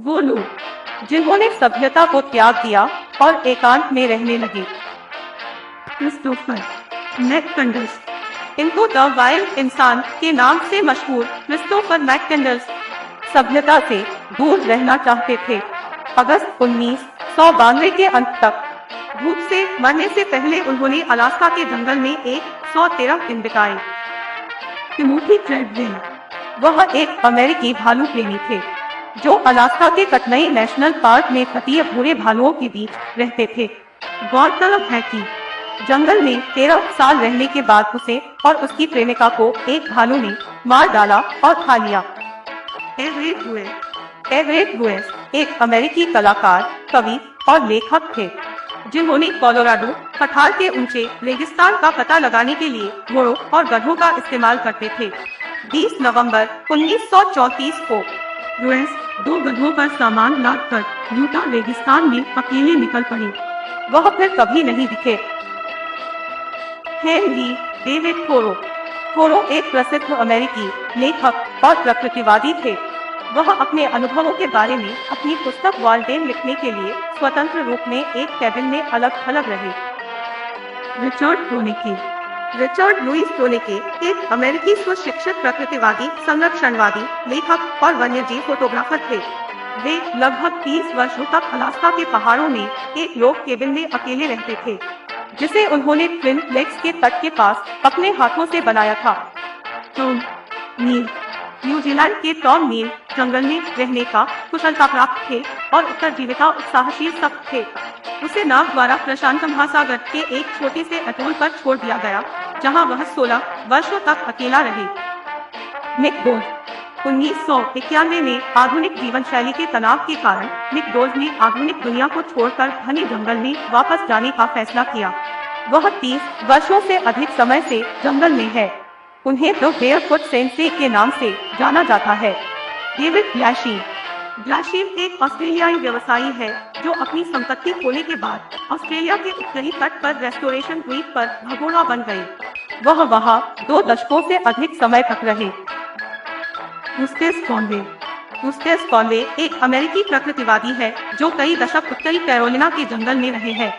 वो लोग जिन्होंने सभ्यता को त्याग दिया और एकांत में रहने लगे। क्रिस्टोफर मैककंडल्स, इनको द वाइल्ड इंसान के नाम से मशहूर क्रिस्टोफर मैककंडल्स सभ्यता से दूर रहना चाहते थे। अगस्त 1992 के अंत तक भूख से मरने से पहले उन्होंने अलास्का के जंगल में 113 दिन बिताए। टिमोथी ट्रेडविल, वह एक अमेरिकी भालू प्रेमी थे जो अलास्का के कटनई नेशनल पार्क में तटीय भूरे भालुओं के बीच रहते थे। गौरतलब है कि जंगल में 13 साल रहने के बाद उसे और उसकी प्रेमिका को एक भालू ने मार डाला और खा लिया। एवरेट लुइस एक अमेरिकी कलाकार, कवि और लेखक थे जिन्होंने कोलोराडो पठार के ऊंचे रेगिस्तान का पता लगाने के लिए घोड़ों और गधों का इस्तेमाल करते थे। 20 नवंबर 1934 को लुइस 2 गधों पर सामान लादकर यूटा रेगिस्तान में अकेले निकल पड़े। वह फिर कभी नहीं दिखे। हेनरी डेविड थोरो एक प्रसिद्ध अमेरिकी लेखक और प्रकृतिवादी थे। वह अपने अनुभवों के बारे में अपनी पुस्तक वाल्डेन लिखने के लिए स्वतंत्र रूप में एक कैबिन में अलग-थलग रहे। रिचर्ड लुइस टोनेके एक अमेरिकी स्वशिक्षित प्रकृतिवादी, संरक्षणवादी, लेखक और वन्यजीव फोटोग्राफर थे। वे लगभग 30 वर्षों तक अलास्का के पहाड़ों में एक लॉग केबिन में अकेले रहते थे जिसे उन्होंने ट्विन लेक्स के तट के पास अपने हाथों से बनाया था। टॉम नील, न्यूजीलैंड के टॉम नील जंगल में रहने का कुशलता प्राप्त थे और उत्तरजीविता उत्साहशील सख्त थे। उसे नाव द्वारा प्रशांत महासागर के एक छोटे से अटोल पर छोड़ दिया गया जहां वह 16 वर्षों तक अकेला रहे। निक डोज, 1991 में आधुनिक जीवन शैली के तनाव के कारण निक डोज ने आधुनिक दुनिया को छोड़कर घने जंगल में वापस जाने का फैसला किया। वह 30 वर्षों से अधिक समय से जंगल में है। उन्हें द बेयरफुट सेंसे के नाम से जाना जाता है। डेविड ग्लैशीर एक ऑस्ट्रेलियाई व्यवसायी है जो अपनी संपत्ति खोने के बाद ऑस्ट्रेलिया के उत्तरी तट पर रेस्टोरेशन द्वीप पर भगोड़ा बन गए। वह वहां 2 दशकों से अधिक समय तक रहे। गुस्टेस कॉनवे एक अमेरिकी प्रकृतिवादी है जो कई दशक उत्तरी कैरोलिना के जंगल में रहे हैं।